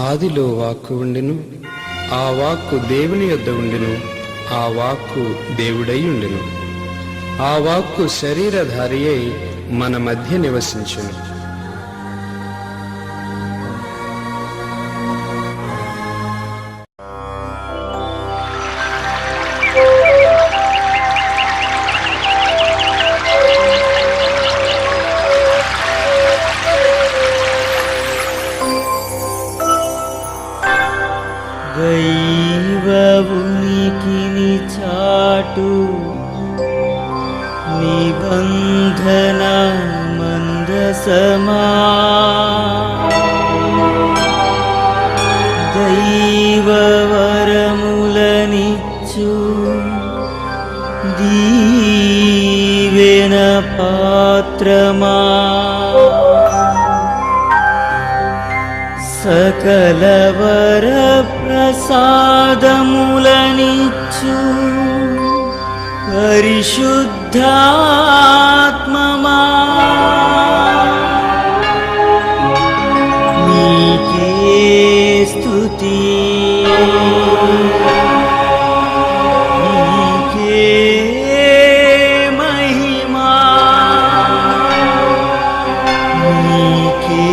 ఆదిలో వాక్కు ఉండెను, ఆ వాక్కు దేవుని యొద్ద ఉండెను, ఆ వాక్కు దేవుడై ఉండెను. ఆ వాక్కు శరీరధారి అయి మన మధ్య నివసించెను. దైవ ఉనికిని చాటు నిబంధన మందసమా, దైవ వరములనిచ్చు దీవెన పాత్రమా, సకల వర ప్రసాదములనిచ్చు పరిశుద్ధాత్మమా, నీకే స్తుతి, నీకే మహిమా, నీకే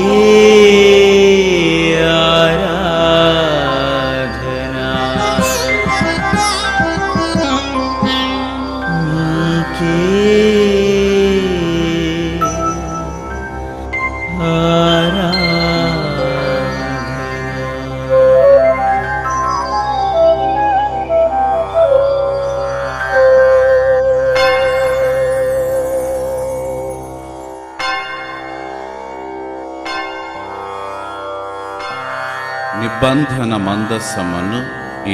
నిబంధన మందసమును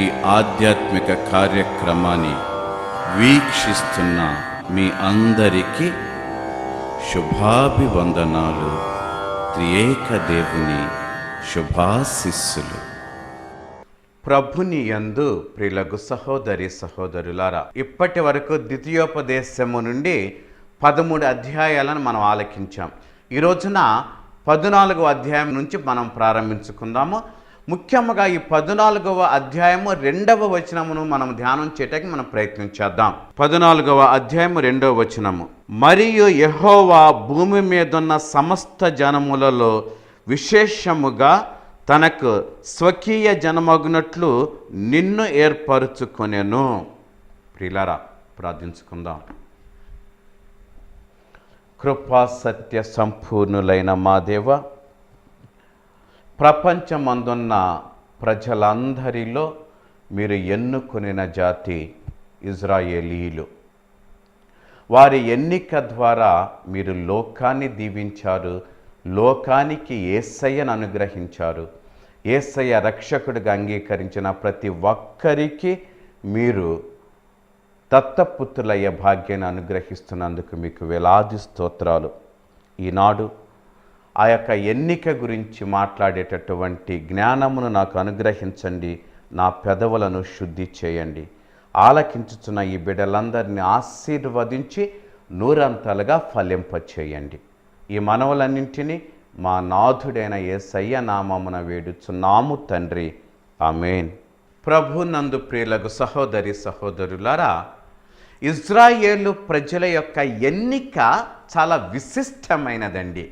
ఈ ఆధ్యాత్మిక కార్యక్రమాన్ని వీక్షిస్తున్న మీ అందరికీ శుభాభివందనాలు. త్రియేక దేవుని శుభాశిస్సులు. ప్రభుని యందు ప్రియులకు సహోదరి సహోదరులారా, ఇప్పటి వరకు ద్వితీయోపదేశము నుండి 13 అధ్యాయాలను మనం ఆలకించాం. ఈ రోజున 14వ అధ్యాయం నుంచి మనం ప్రారంభించుకుందాము. ముఖ్యంగా ఈ 14వ అధ్యాయము 2వ వచనమును మనం ధ్యానం చేయడానికి మనం ప్రయత్నం చేద్దాం. 14వ అధ్యాయము 2వ వచనము, మరియు యెహోవా భూమి మీదున్న సమస్త జనములలో విశేషముగా తనకు స్వకీయ జనమగునట్లు నిన్ను ఏర్పరచుకొనెను. ప్రియులారా, ప్రార్థించుకుందాం. కృపా సత్య సంపూర్ణులైన మా దేవ, ప్రపంచమందున్న ప్రజలందరిలో మీరు ఎన్నుకొనిన జాతి ఇజ్రాయేలీలు. వారి ఎన్నిక ద్వారా మీరు లోకాన్ని దీవించారు, లోకానికి యేసయ్యను అనుగ్రహించారు. యేసయ్య రక్షకుడిగా అంగీకరించిన ప్రతి ఒక్కరికి మీరు దత్తపుత్రులయ్యే భాగ్యాన్ని అనుగ్రహిస్తున్నందుకు మీకు వేలాది స్తోత్రాలు. ఈనాడు ఆ యొక్క ఎన్నిక గురించి మాట్లాడేటటువంటి జ్ఞానమును నాకు అనుగ్రహించండి. నా పెదవులను శుద్ధి చేయండి. ఆలకించుచున్న ఈ బిడ్డలందరినీ ఆశీర్వదించి నూరంతలుగా ఫలింపచేయండి. ఈ మనవులన్నింటినీ మా నాథుడైన యేసయ్య నామమున వేడుచున్నాము తండ్రి, ఆమేన్. ప్రభునందు ప్రియులకు సహోదరి సహోదరులారా, ఇజ్రాయేలు ప్రజల యొక్క ఎన్నిక చాలా విశిష్టమైనదండి.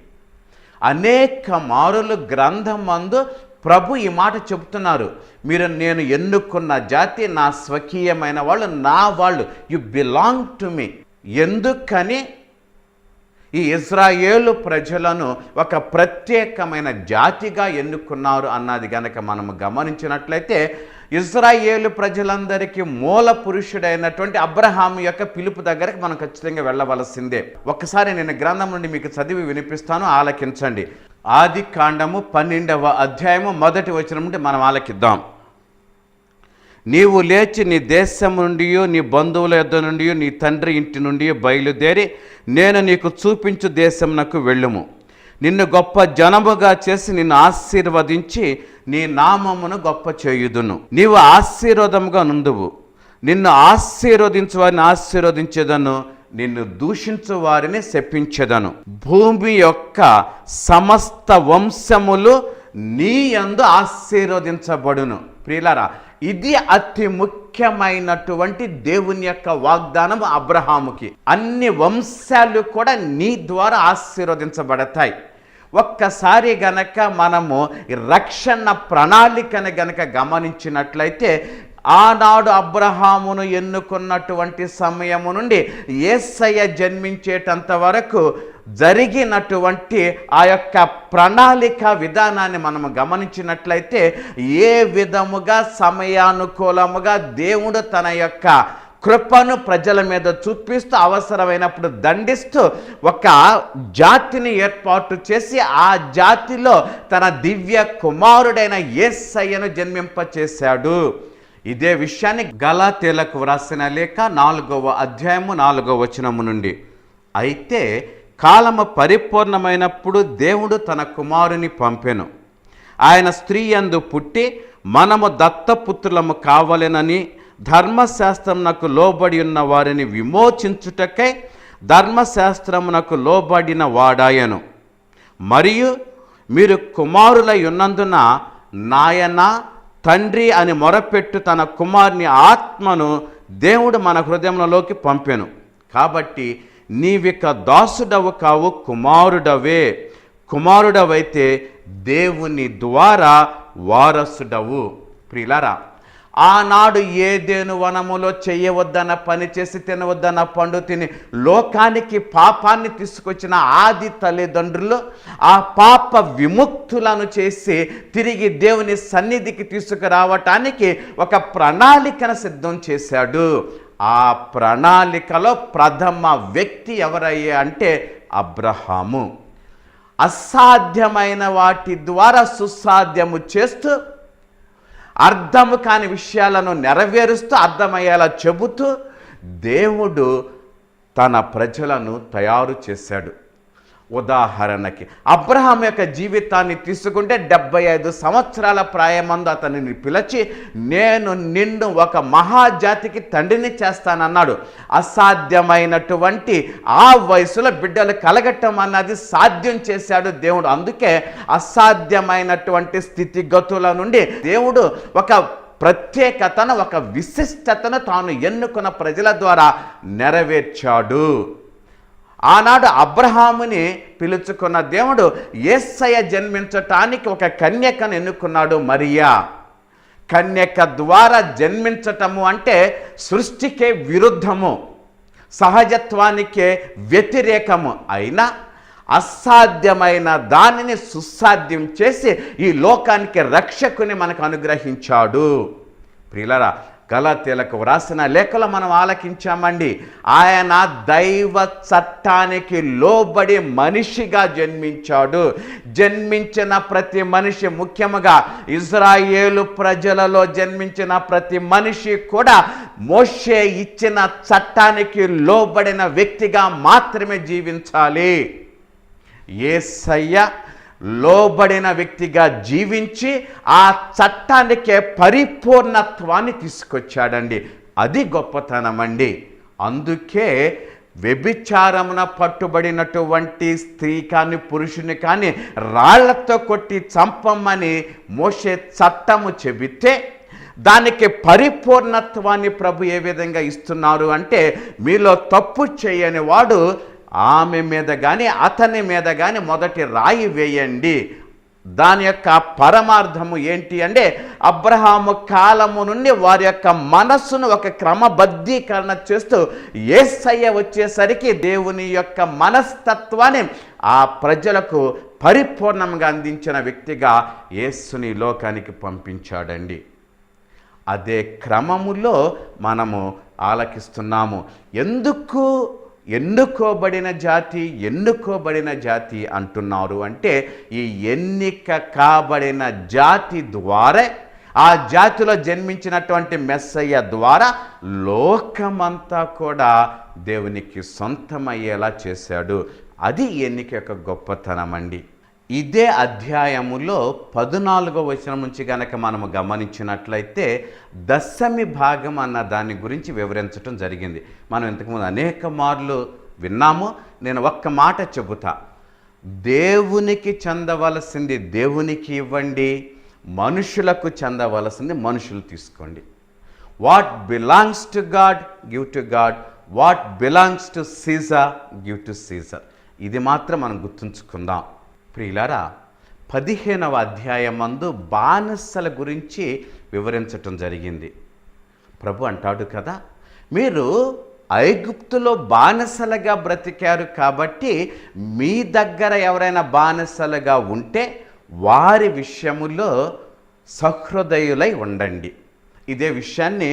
అనేక మారులు గ్రంథమందు ప్రభు ఈ మాట చెబుతున్నారు, నేను ఎన్నుకున్న జాతి నా స్వకీయమైన వాళ్ళు, నా వాళ్ళు, యు బిలాంగ్ టు మీ. ఎందుకని ఈ ఇజ్రాయేలు ప్రజలను ఒక ప్రత్యేకమైన జాతిగా ఎన్నుకున్నారు అన్నది గనక మనము గమనించినట్లయితే, ఇజ్రాయేలు ప్రజలందరికీ మూల పురుషుడైనటువంటి అబ్రహాము యొక్క పిలుపు దగ్గరకు మనం ఖచ్చితంగా వెళ్ళవలసిందే. ఒక్కసారి నేను గ్రంథం నుండి మీకు చదివి వినిపిస్తాను, ఆలకించండి. ఆది కాండము 12వ అధ్యాయము 1వ వచనం నుండి మనం ఆలకిద్దాం. నీవు లేచి నీ దేశం నుండి, నీ బంధువుల యొద్ద నుండి, నీ తండ్రి ఇంటి నుండి బయలుదేరి నేను నీకు చూపించు దేశమునకు వెళ్ళుము. నిన్ను గొప్ప జనముగా చేసి నిన్ను ఆశీర్వదించి నీ నామమును గొప్ప చేయుదును. నీవు ఆశీర్వాదముగా నుందువు. నిన్ను ఆశీర్వదించు వారిని ఆశీర్వదించేదను, నిన్ను దూషించు వారిని శపించెదను. భూమి యొక్క సమస్త వంశములు నీ యందు ఆశీర్వదించబడును. ప్రియులారా, ఇది అతి ముఖ్యమైనటువంటి దేవుని యొక్క వాగ్దానం అబ్రహాముకి. అన్ని వంశాలు కూడా నీ ద్వారా ఆశీర్వదించబడతాయి. ఒక్కసారి గనక మనము రక్షణ ప్రణాళికను గనక గమనించినట్లయితే, ఆనాడు అబ్రహామును ఎన్నుకున్నటువంటి సమయము నుండి యేసయ్య జన్మించేటంత వరకు జరిగినటువంటి ఆ యొక్క ప్రణాళిక విధానాన్ని మనము గమనించినట్లయితే, ఏ విధముగా సమయానుకూలముగా దేవుడు తన యొక్క కృపను ప్రజల మీద చూపిస్తూ అవసరమైనప్పుడు దండిస్తూ ఒక జాతిని ఏర్పాటు చేసి ఆ జాతిలో తన దివ్య కుమారుడైన యేసయ్యను జన్మింపచేశాడు. ఇదే విషయాన్ని గలాతీయులకు వ్రాసిన లేఖ 4వ అధ్యాయము 4వ వచనము నుండి, అయితే కాలము పరిపూర్ణమైనప్పుడు దేవుడు తన కుమారుని పంపెను. ఆయన స్త్రీ యందు పుట్టి మనము దత్తపుత్రులము కావలెనని ధర్మశాస్త్రమునకు లోబడి ఉన్న వారిని విమోచించుటకై ధర్మశాస్త్రమునకు లోబడిన వాడాయను. మరియు మీరు కుమారులై ఉన్నందున నాయన తండ్రి అని మొరపెట్టు తన కుమారుని ఆత్మను దేవుడు మన హృదయంలోకి పంపెను. కాబట్టి నీవిక దాసుడవు కావు, కుమారుడవే. కుమారుడవైతే దేవుని ద్వారా వారసుడవు. ప్రియులారా, ఆనాడు ఏదేను వనములో చేయవద్దన్న పని చేసి తినవద్దన్న పండు తిని లోకానికి పాపాన్ని తీసుకొచ్చిన ఆది తల్లిదండ్రులు ఆ పాప విముక్తులను చేసి తిరిగి దేవుని సన్నిధికి తీసుకురావటానికి ఒక ప్రణాళికను సిద్ధం చేశాడు. ఆ ప్రణాళికలో ప్రథమ వ్యక్తి ఎవరయ్యే అంటే అబ్రహాము. అసాధ్యమైన వాటి ద్వారా సుసాధ్యము చేస్తూ, అర్థము కాని విషయాలను నెరవేరుస్తూ, అర్థమయ్యేలా చెబుతూ దేవుడు తన ప్రజలను తయారు చేశాడు. ఉదాహరణకి అబ్రహాం యొక్క జీవితాన్ని తీసుకుంటే 75 సంవత్సరాల ప్రాయమందు అతనిని పిలిచి, నేను నిన్ను ఒక మహాజాతికి తండ్రిని చేస్తానన్నాడు. అసాధ్యమైనటువంటి ఆ వయసులో బిడ్డలు కలగటం అన్నది సాధ్యం చేశాడు దేవుడు. అందుకే అసాధ్యమైనటువంటి స్థితిగతుల నుండి దేవుడు ఒక ప్రత్యేకతను, ఒక విశిష్టతను తాను ఎన్నుకున్న ప్రజల ద్వారా నెరవేర్చాడు. ఆనాడు అబ్రహాముని పిలుచుకున్న దేవుడు యేసయ్య జన్మించటానికి ఒక కన్యకను ఎన్నుకున్నాడు, మరియా. కన్యక ద్వారా జన్మించటము అంటే సృష్టికే విరుద్ధము, సహజత్వానికే వ్యతిరేకము. అయినా అసాధ్యమైన దానిని సుసాధ్యం చేసి ఈ లోకానికి రక్షకుని మనకు అనుగ్రహించాడు. ప్రియులారా, గలాతీయులకు వ్రాసిన లేఖలో మనం ఆలకించామండి. ఆయన దైవ చట్టానికి లోబడి మనిషిగా జన్మించాడు. జన్మించిన ప్రతి మనిషి, ముఖ్యముగా ఇజ్రాయేలు ప్రజలలో జన్మించిన ప్రతి మనిషి కూడా మోషే ఇచ్చిన చట్టానికి లోబడిన వ్యక్తిగా మాత్రమే జీవించాలి. యేసయ్య లోబడిన వ్యక్తిగా జీవించి ఆ చట్టానికే పరిపూర్ణత్వాన్ని తీసుకొచ్చాడండి. అది గొప్పతనం అండి. అందుకే వ్యభిచారమున పట్టుబడినటువంటి స్త్రీ కానీ పురుషుని కానీ రాళ్లతో కొట్టి చంపమని మోషే చట్టము చెబితే, దానికి పరిపూర్ణత్వాన్ని ప్రభు ఏ విధంగా ఇస్తున్నారు అంటే, మీలో తప్పు చేయని వాడు ఆమె మీద కానీ అతని మీద కానీ మొదటి రాయి వేయండి. దాని యొక్క పరమార్థము ఏంటి అంటే, అబ్రహాము కాలము నుండి వారి యొక్క మనస్సును ఒక క్రమబద్ధీకరణ చేస్తూ యేసయ్య వచ్చేసరికి దేవుని యొక్క మనస్తత్వాన్ని ఆ ప్రజలకు పరిపూర్ణంగా అందించిన వ్యక్తిగా యేసుని లోకానికి పంపించాడండి. అదే క్రమములో మనము ఆలకిస్తున్నాము. ఎందుకు ఎన్నుకోబడిన జాతి అంటున్నారు అంటే, ఈ ఎన్నిక కాబడిన జాతి ద్వారా, ఆ జాతిలో జన్మించినటువంటి మెస్సయ్య ద్వారా లోకమంతా కూడా దేవునికి సొంతమయ్యేలా చేశాడు. అది ఎన్నిక యొక్క గొప్పతనం అండి. ఇదే అధ్యాయములో 14వ వచనం నుంచి గనక మనము గమనించినట్లయితే దశమి భాగం అన్న దాని గురించి వివరించడం జరిగింది. మనం ఇంతకుముందు అనేక మార్లు విన్నాము. నేను ఒక్క మాట చెబుతా. దేవునికి చెందవలసింది దేవునికి ఇవ్వండి, మనుషులకు చెందవలసింది మనుషులు తీసుకోండి. What belongs to God give to God, what belongs to Caesar give to Caesar. ఇది మాత్రం మనం గుర్తుంచుకుందాం. ప్రియులారా, 15వ అధ్యాయమందు బానిసల గురించి వివరించటం జరిగింది. ప్రభు అంటాడు కదా, మీరు ఐగుప్తులో బానిసలుగా బ్రతికారు కాబట్టి మీ దగ్గర ఎవరైనా బానిసలుగా ఉంటే వారి విషయములో సహృదయులై ఉండండి. ఇదే విషయాన్ని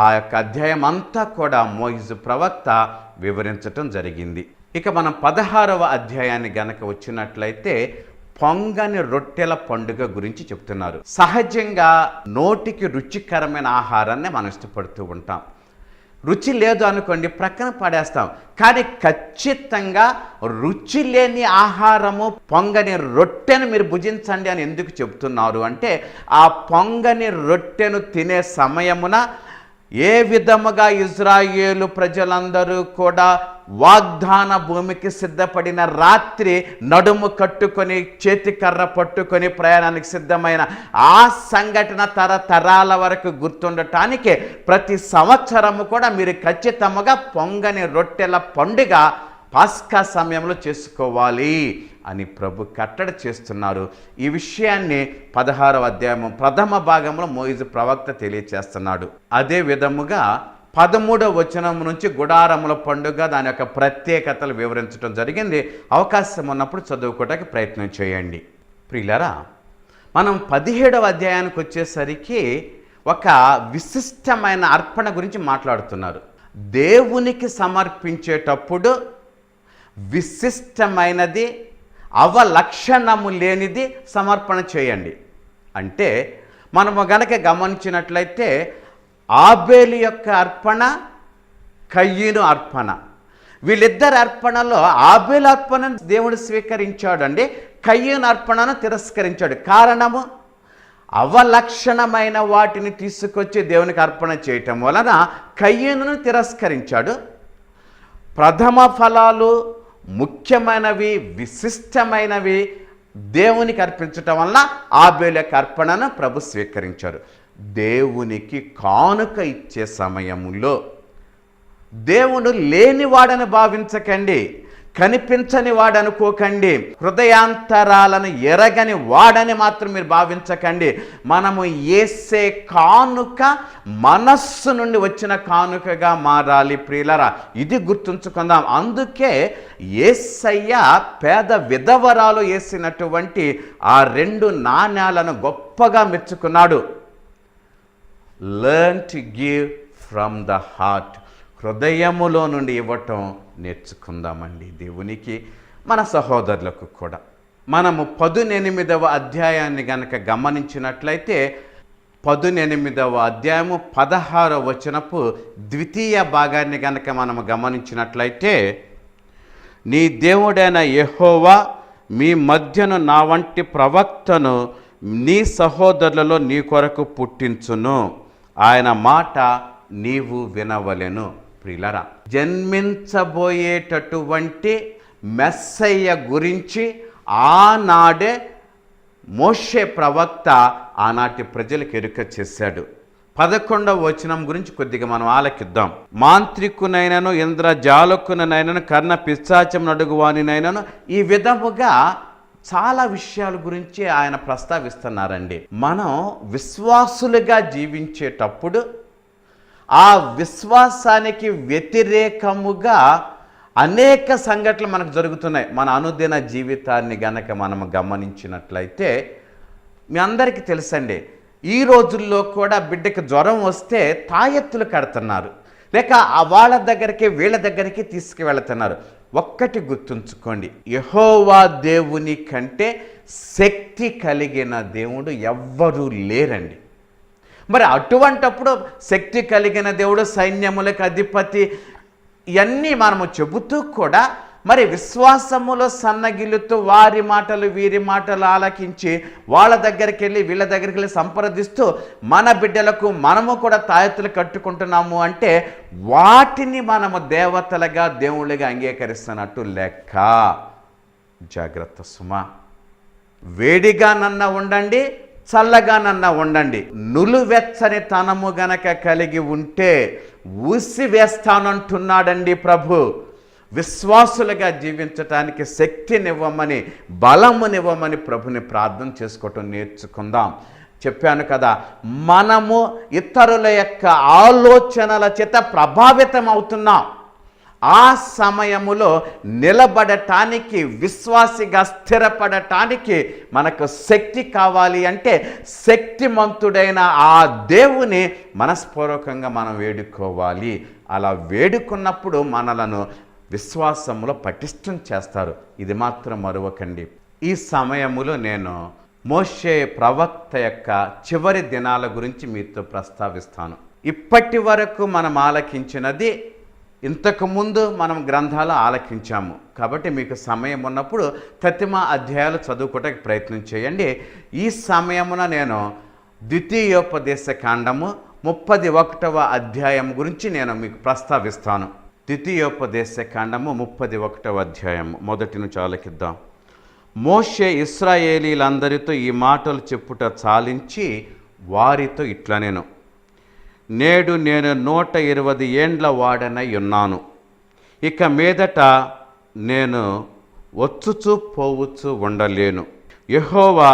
ఆ యొక్క అధ్యాయం అంతా కూడా మోయిజు ప్రవక్త వివరించటం జరిగింది. ఇక మనం 16వ అధ్యాయాన్ని గనక వచ్చినట్లయితే పొంగని రొట్టెల పండుగ గురించి చెప్తున్నారు. సహజంగా నోటికి రుచికరమైన ఆహారాన్ని మనం ఇష్టపడుతూ ఉంటాం. రుచి లేదు అనుకోండి, ప్రక్కన పడేస్తాం. కానీ ఖచ్చితంగా రుచి లేని ఆహారము పొంగని రొట్టెను మీరు భుజించండి అని ఎందుకు చెప్తున్నారు అంటే, ఆ పొంగని రొట్టెను తినే సమయమున ఏ విధముగా ఇజ్రాయేలు ప్రజలందరూ కూడా వాగ్దాన భూమికి సిద్ధపడిన రాత్రి నడుము కట్టుకొని చేతికర్ర పట్టుకొని ప్రయాణానికి సిద్ధమైన ఆ సంఘటన తరతరాల వరకు గుర్తుండటానికి ప్రతి సంవత్సరము కూడా మీరు ఖచ్చితంగా పొంగని రొట్టెల పండుగ పాస్కా సమయంలో చేసుకోవాలి అని ప్రభు కట్టడి చేస్తున్నారు. ఈ విషయాన్ని 16వ అధ్యాయం ప్రథమ భాగంలో మోయిజు ప్రవక్త తెలియచేస్తున్నాడు. అదే విధముగా 13వ వచనం నుంచి గుడారముల పండుగ దాని యొక్క ప్రత్యేకతలు వివరించడం జరిగింది. అవకాశం ఉన్నప్పుడు చదువుకోవడానికి ప్రయత్నం చేయండి. ప్రియులారా, మనం 17వ అధ్యాయానికి వచ్చేసరికి ఒక విశిష్టమైన అర్పణ గురించి మాట్లాడుతున్నారు. దేవునికి సమర్పించేటప్పుడు విశిష్టమైనది, అవలక్షణము లేనిది సమర్పణ చేయండి. అంటే మనము గనక గమనించినట్లయితే ఆబేలు యొక్క అర్పణ, కయ్యను అర్పణ, వీళ్ళిద్దరి అర్పణలో ఆబేలు అర్పణను దేవుడు స్వీకరించాడు అండి, కయ్యను అర్పణను తిరస్కరించాడు. కారణము, అవలక్షణమైన వాటిని తీసుకొచ్చి దేవునికి అర్పణ చేయటం వలన కయ్యనును తిరస్కరించాడు. ప్రథమ ఫలాలు ముఖ్యమైనవి, విశిష్టమైనవి దేవునికి అర్పించటం వలన ఆబేలు యొక్క అర్పణను ప్రభు స్వీకరించారు. దేవునికి కానుక ఇచ్చే సమయములో దేవుడు లేనివాడని భావించకండి, కనిపించని వాడనుకోకండి, హృదయాంతరాలను ఎరగని వాడని మాత్రం మీరు భావించకండి. మనము యేసే కానుక మనస్సు నుండి వచ్చిన కానుకగా మారాలి. ప్రియులరా, ఇది గుర్తుంచుకుందాం. అందుకే యేసయ్య పేద విధవరాలు వేసినటువంటి ఆ 2 నాణ్యాలను గొప్పగా మెచ్చుకున్నాడు. Learn to give from the heart. హృదయములో నుండి ఇవ్వటం నేర్చుకుందామండి దేవునికి, మన సహోదరులకు కూడా. మనము 18వ అధ్యాయాన్ని గనక గమనించినట్లయితే 18వ అధ్యాయము 16వ వచనపు ద్వితీయ భాగాన్ని గనక మనము గమనించినట్లయితే, నీ దేవుడైన యెహోవా మీ మధ్యను నా వంటి ప్రవక్తను నీ సహోదరులలో నీ కొరకు పుట్టించును, ఆయన మాట నీవు వినవలెను. ప్రియులారా, జన్మించబోయేటటువంటి మెస్సయ్య గురించి ఆనాడే మోషే ప్రవక్త ఆనాటి ప్రజలకు ఎరుక చేశాడు. 11వ వచనం గురించి కొద్దిగా మనం ఆలకిద్దాం. మాంత్రికునైనను, ఇంద్రజాలకునైనను, కర్ణ పిశాచం నడుగువానినైనను, ఈ విధముగా చాలా విషయాల గురించి ఆయన ప్రస్తావిస్తున్నారండి. మనం విశ్వాసులుగా జీవించేటప్పుడు ఆ విశ్వాసానికి వ్యతిరేకముగా అనేక సంఘటనలు మనకు జరుగుతున్నాయి. మన అనుదిన జీవితాన్ని గనక మనం గమనించినట్లయితే మీ అందరికీ తెలుసండి, ఈ రోజుల్లో కూడా బిడ్డకి జ్వరం వస్తే తాయెత్తులు కడుతున్నారు, లేక వాళ్ళ దగ్గరికి వీళ్ళ దగ్గరికి తీసుకువెళుతున్నారు. ఒక్కటి గుర్తుంచుకోండి, యెహోవా దేవుని కంటే శక్తి కలిగిన దేవుడు ఎవ్వరూ లేరండి. మరి అటువంటప్పుడు శక్తి కలిగిన దేవుడు, సైన్యములకు అధిపతి, ఇవన్నీ మనము చెబుతూ కూడా మరి విశ్వాసములో సన్నగిలుతూ వారి మాటలు వీరి మాటలు ఆలకించి వాళ్ళ దగ్గరికి వెళ్ళి వీళ్ళ దగ్గరికి వెళ్ళి సంప్రదిస్తూ మన బిడ్డలకు మనము కూడా తాయెత్తులు కట్టుకుంటున్నాము అంటే వాటిని మనము దేవతలుగా దేవుళ్ళుగా అంగీకరిస్తున్నట్టు లెక్క. జాగ్రత్త సుమా. వేడిగానన్నా ఉండండి, చల్లగానన్నా ఉండండి. నులువెచ్చని తనము గనక కలిగి ఉంటే ఊసివేస్తానంటున్నాడండి ప్రభు. విశ్వాసులుగా జీవించటానికి శక్తినివ్వమని, బలమునివ్వమని ప్రభుని ప్రార్థన చేసుకోవటం నేర్చుకుందాం. చెప్పాను కదా, మనము ఇతరుల యొక్క ఆలోచనల చేత ప్రభావితం అవుతున్నాం. ఆ సమయములో నిలబడటానికి, విశ్వాసిగా స్థిరపడటానికి మనకు శక్తి కావాలి అంటే శక్తిమంతుడైన ఆ దేవుని మనస్పూర్వకంగా మనం వేడుకోవాలి. అలా వేడుకున్నప్పుడు మనలను విశ్వాసంలో పటిష్టం చేస్తారు. ఇది మాత్రం మరువకండి. ఈ సమయములో నేను మోషే ప్రవక్త యొక్క చివరి దినాల గురించి మీతో ప్రస్తావిస్తాను. ఇప్పటి వరకు మనం ఆలకించినది, ఇంతకుముందు మనం గ్రంథాలు ఆలకించాము కాబట్టి మీకు సమయం ఉన్నప్పుడు తతిమ అధ్యాయాలు చదువుకోవడానికి ప్రయత్నం చేయండి. ఈ సమయమున నేను ద్వితీయోపదేశ కాండము 31వ అధ్యాయం గురించి నేను మీకు ప్రస్తావిస్తాను. ద్వితీయోపదేశ కాండము 31వ అధ్యాయం మొదటి నుంచి ఆలకిద్దాం. మోషే ఇశ్రాయేలీలందరితో ఈ మాటలు చెప్పుట చాలించి వారితో ఇట్లా నేడు నేను 120 ఏండ్ల వాడనై ఉన్నాను. ఇక మీదట నేను వచ్చుచూ పోవచ్చు ఉండలేను. యెహోవా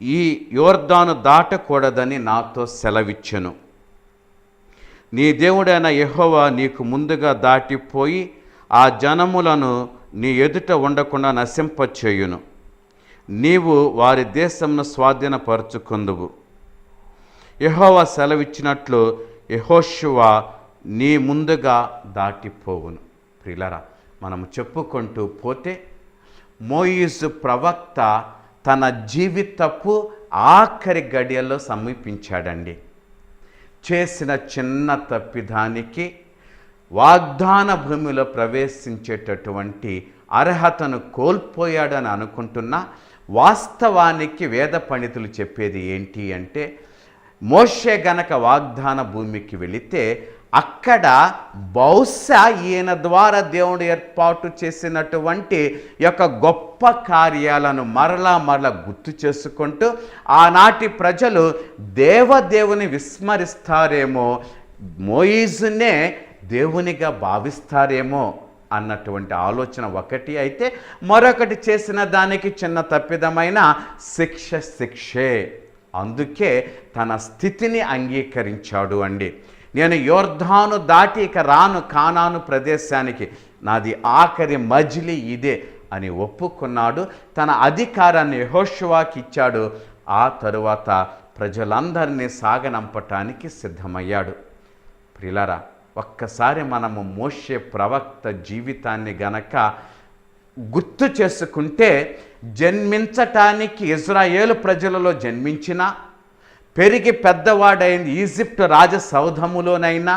ఈ యోర్దాను దాటకూడదని నాతో సెలవిచ్చెను. నీ దేవుడైన యెహోవా నీకు ముందుగా దాటిపోయి ఆ జనములను నీ ఎదుట ఉండకుండా నశింపచేయును. నీవు వారి దేశమును స్వాధీనపరచుకొందువు. యెహోవా సెలవిచ్చినట్లు యెహోషువ నీ ముందుగా దాటిపోవును. ప్రియులారా, మనము చెప్పుకుంటూ పోతే మోయిజు ప్రవక్త తన జీవితపు ఆఖరి గడియల్లో సమీపించాడండి. చేసిన చిన్న తప్పిదానికి వాగ్దాన భూమిలో ప్రవేశించేటటువంటి అర్హతను కోల్పోయాడని అనుకుంటున్నా, వాస్తవానికి వేద పండితులు చెప్పేది ఏంటి అంటే, మోషే గనక వాగ్దాన భూమికి వెళితే అక్కడ బహుశా ఈయన ద్వారా దేవుడు ఏర్పాటు చేసినటువంటి యొక్క గొప్ప కార్యాలను మరలా గుర్తు చేసుకుంటూ ఆనాటి ప్రజలు దేవదేవుని విస్మరిస్తారేమో, మోయిజునే దేవునిగా భావిస్తారేమో అన్నటువంటి ఆలోచన ఒకటి అయితే, మరొకటి చేసిన దానికి చిన్న తప్పిదమైన శిక్షే. అందుకే తన స్థితిని అంగీకరించాడు అండి. నేను యోర్దాను దాటి ఇక రాను కానాను ప్రదేశానికి, నాది ఆఖరి మజిలీ ఇదే అని ఒప్పుకున్నాడు. తన అధికారాన్ని యెహోషువాకి ఇచ్చాడు. ఆ తరువాత ప్రజలందరినీ సాగనంపటానికి సిద్ధమయ్యాడు. ప్రియులారా, ఒక్కసారి మనము మోషే ప్రవక్త జీవితాన్ని గనక గుర్తు చేసుకుంటే, జన్మించటానికి ఇజ్రాయేలు ప్రజలలో జన్మించిన, పెరిగి పెద్దవాడైంది ఈజిప్ట్ రాజసౌధములోనైనా,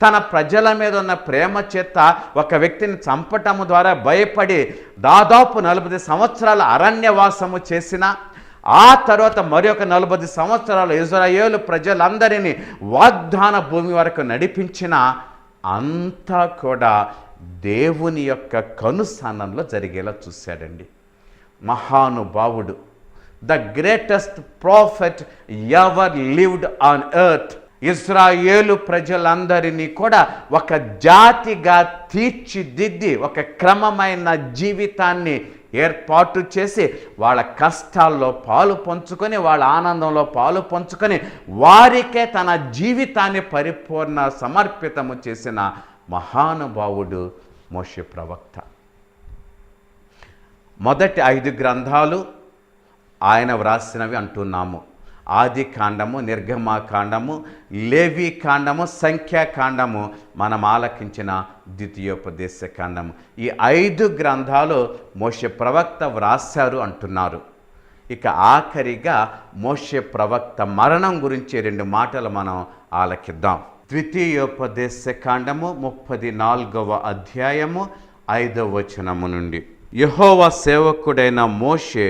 తన ప్రజల మీద ఉన్న ప్రేమ చేత ఒక వ్యక్తిని చంపటము ద్వారా భయపడి దాదాపు 40 సంవత్సరాల అరణ్యవాసము చేసిన, ఆ తర్వాత మరొక 40 సంవత్సరాలు ఇజ్రాయేలు ప్రజలందరినీ వాగ్దాన భూమి వరకు నడిపించిన, అంతా కూడా దేవుని యొక్క కనుసన్నలో జరిగేలా చూశాడండి. మహానుభావుడు, the greatest prophet ever lived on earth, Israel ప్రజలందరినీ కూడా ఒక జాతిగా తీర్చిదిద్ది ఒక క్రమమైన జీవితాన్ని ఏర్పాటు చేసి వాళ్ళ కష్టాల్లో పాలు పంచుకొని, వాళ్ళ ఆనందంలో పాలు పంచుకొని, వారికే తన జీవితాన్ని పరిపూర్ణ సమర్పితము చేసిన మహానుభావుడు మోషే ప్రవక్త. మొదటి 5 గ్రంథాలు ఆయన వ్రాసినవి అంటున్నాము. ఆది కాండము, నిర్గమాకాండము, లేవి కాండము, సంఖ్యాకాండము, మనం ఆలకించిన ద్వితీయోపదేశ కాండము. ఈ 5 గ్రంథాలు మోషే ప్రవక్త వ్రాశారు అంటున్నారు. ఇక ఆఖరిగా మోషే ప్రవక్త మరణం గురించి 2 మాటలు మనం ఆలకిద్దాం. ద్వితీయోపదేశ కాండము 34వ అధ్యాయము 5వ వచనము నుండి. యెహోవా సేవకుడైన మోషే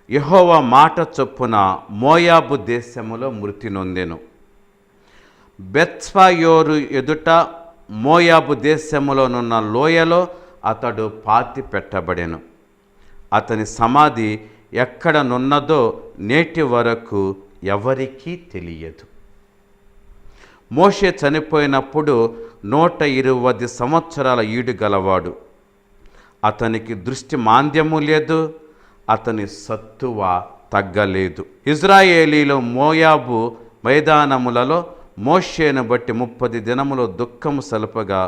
యెహోవా మాట చొప్పున మోయాబు దేశములో మృతి నొందెను. బెత్స్పాయోరు ఎదుట మోయాబు దేశములోనున్న లోయలో అతడు పాతి పెట్టబడెను. అతని సమాధి ఎక్కడనున్నదో నేటి వరకు ఎవరికీ తెలియదు. మోషే చనిపోయినప్పుడు 120 సంవత్సరాల ఈడు గలవాడు. అతనికి దృష్టి మాంద్యము లేదు, అతని సత్తువ తగ్గలేదు. ఇజ్రాయేలీలో మోయాబు మైదానములలో మోషేను బట్టి 30 దినములు దుఃఖము సలుపగా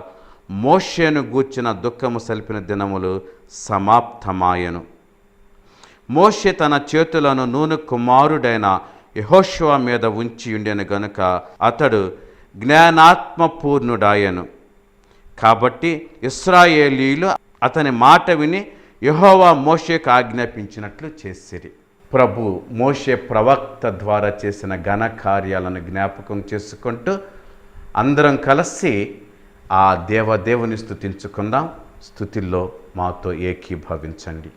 మోషేను గూర్చిన దుఃఖము సలిపిన దినములు సమాప్తమాయెను. మోషే తన చేతులను నూను కుమారుడైన యెహోషువ మీద ఉంచి ఉండెను గనుక అతడు జ్ఞానాత్మపూర్ణుడాయెను. కాబట్టి ఇశ్రాయేలీయులు అతని మాట విని యెహోవా మోషేకు ఆజ్ఞాపించినట్లు చేసిరి. ప్రభు మోషే ప్రవక్త ద్వారా చేసిన ఘన కార్యాలను జ్ఞాపకం చేసుకుంటూ అందరం కలిసి ఆ దేవదేవుని స్తుతించుకుందాం. స్తుతిల్లో మాతో ఏకీభవించండి.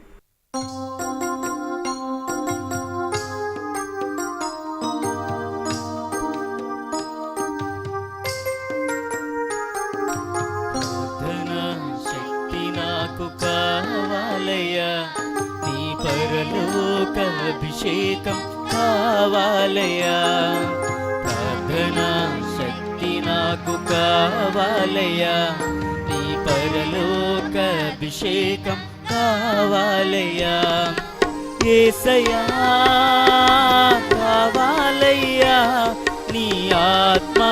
అభిషేకం కావాలయ్యా, ప్రార్థనా శక్తి నాకు కావాలయ్యా, నీ పరలోక అభిషేకం కావాలయ్యా, యేసయ్యా కావాలయ్యా, నీ ఆత్మ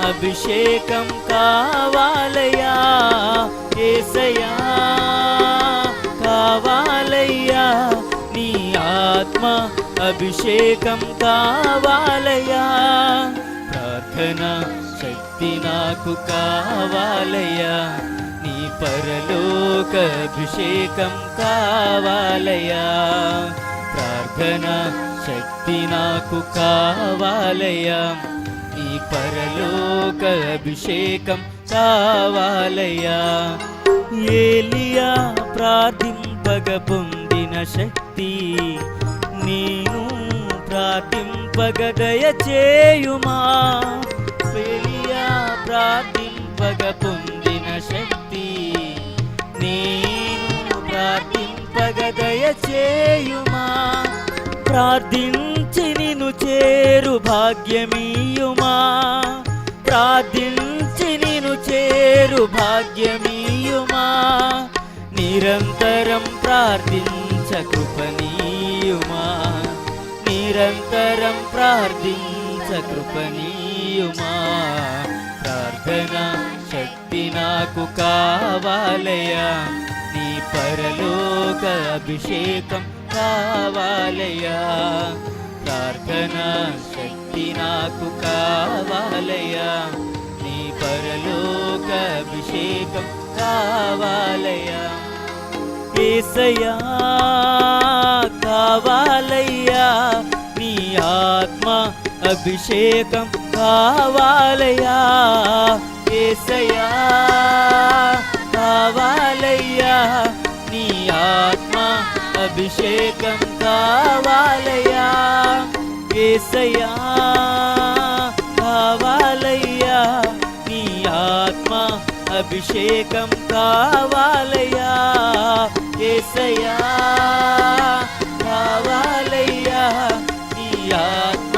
అభిషేకం కావాలయ్యా, యేసయ్యా కావాలయ్యా, నీ ఆత్మ అభిషేకం కావాలయ్యా, ప్రార్థనా శక్తి నాకు కావాలయ్యా, నీ పరలోక అభిషేకం కావాలయ్యా, ప్రార్థనా శక్తి నాకు కావాలయ్యా, నీ పరలోక అభిషేకం కావాలయ్యా. ఏలియా ప్రార్థింపగ పొందిన శక్తి నేను ప్రార్థింపగ దయచేయుమా, ఏలియా ప్రార్థింపగ పొందిన శక్తి నేను ప్రార్థింపగ దయచేయుమా, ప్రార్థించి నిన్ను చేరు భాగ్యమీయుమా, ప్రార్థించి నిన్ను చేరు భాగ్యమీయుమా, నిరంతరం ప్రార్థించ కృపణీయుమా, నిరంతరం ప్రార్థించ కృపణీయుమా, ప్రార్థనా శక్తి నాకు కావాలయ్యా, నీ పరలోక అభిషేకం కావాలయ్యా, ప్రార్థనా శక్తి నాకు కావాలయ్యా, నీ పరలోక అభిషేకం కావాలయ్యా, యేసయ్యా కావాలయ్యా, నీ ఆత్మ అభిషేకం కావాలయ్యా, యేసయ్యా కావాలయ్యా, నీ ఆత్మ అభిషేకం కావాలయ్యా, యేసయ్యా కావాలయ్యా, నీ ఆత్మ అభిషేకం కావాలయ్యా, యేసయ్యా కావాలయ్యా, నీ ఆత్మ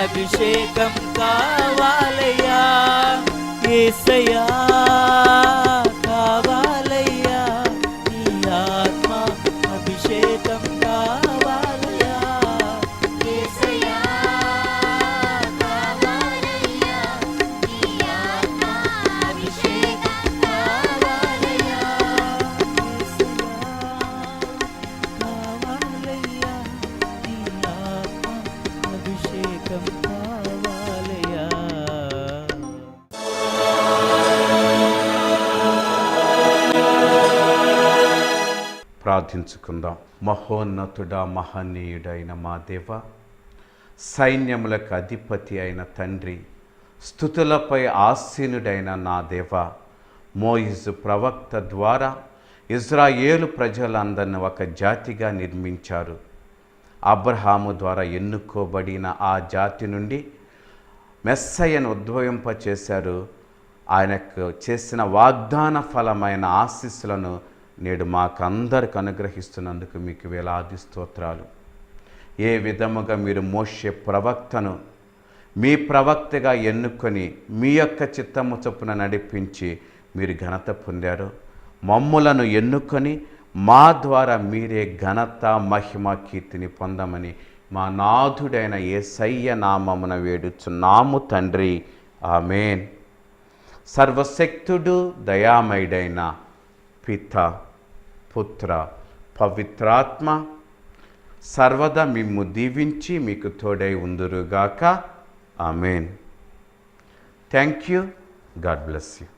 అభిషేకం కావాలయ్యా, యేసయ్యా కావాలయ్యా, నీ ఆత్మ అభిషేకం కావాలయ్యా, యేసయ్యా కావాలయ్యా, నీ ఆత్మ అభిషేకం కావాలయ్యా, ప్రార్థించుకుందాం. మహోన్నతుడా మహనీయుడైన మా దేవ, సైన్యములకు అధిపతి అయిన తండ్రి, స్తుతులపై ఆసీనుడైన నా దేవ, మోయిజు ప్రవక్త ద్వారా ఇజ్రాయేలు ప్రజలందరిని ఒక జాతిగా నిర్మించారు. అబ్రహాము ద్వారా ఎన్నుకోబడిన ఆ జాతి నుండి మెస్సయ్యను ఉద్భవింపచేశారు. ఆయనకు చేసిన వాగ్దాన ఫలమైన ఆశీస్సులను నేడు మాకందరికి అనుగ్రహిస్తున్నందుకు మీకు వేలాది స్తోత్రాలు. ఏ విధముగా మీరు మోషే ప్రవక్తను మీ ప్రవక్తగా ఎన్నుకొని మీ యొక్క చిత్తము చొప్పున నడిపించి మీరు ఘనత పొందారో, మమ్ములను ఎన్నుకొని మా ద్వారా మీరే ఘనత మహిమ కీర్తిని పొందమని మా నాథుడైన యేసయ్య నామమున వేడుచున్నాము తండ్రి. ఆమేన్. సర్వశక్తుడు దయామయుడైన పిత, పుత్ర, పవిత్రాత్మ సర్వదా మిమ్ము దీవించి మీకు తోడై ఉందురుగాక. Amen. Thank you. God bless you.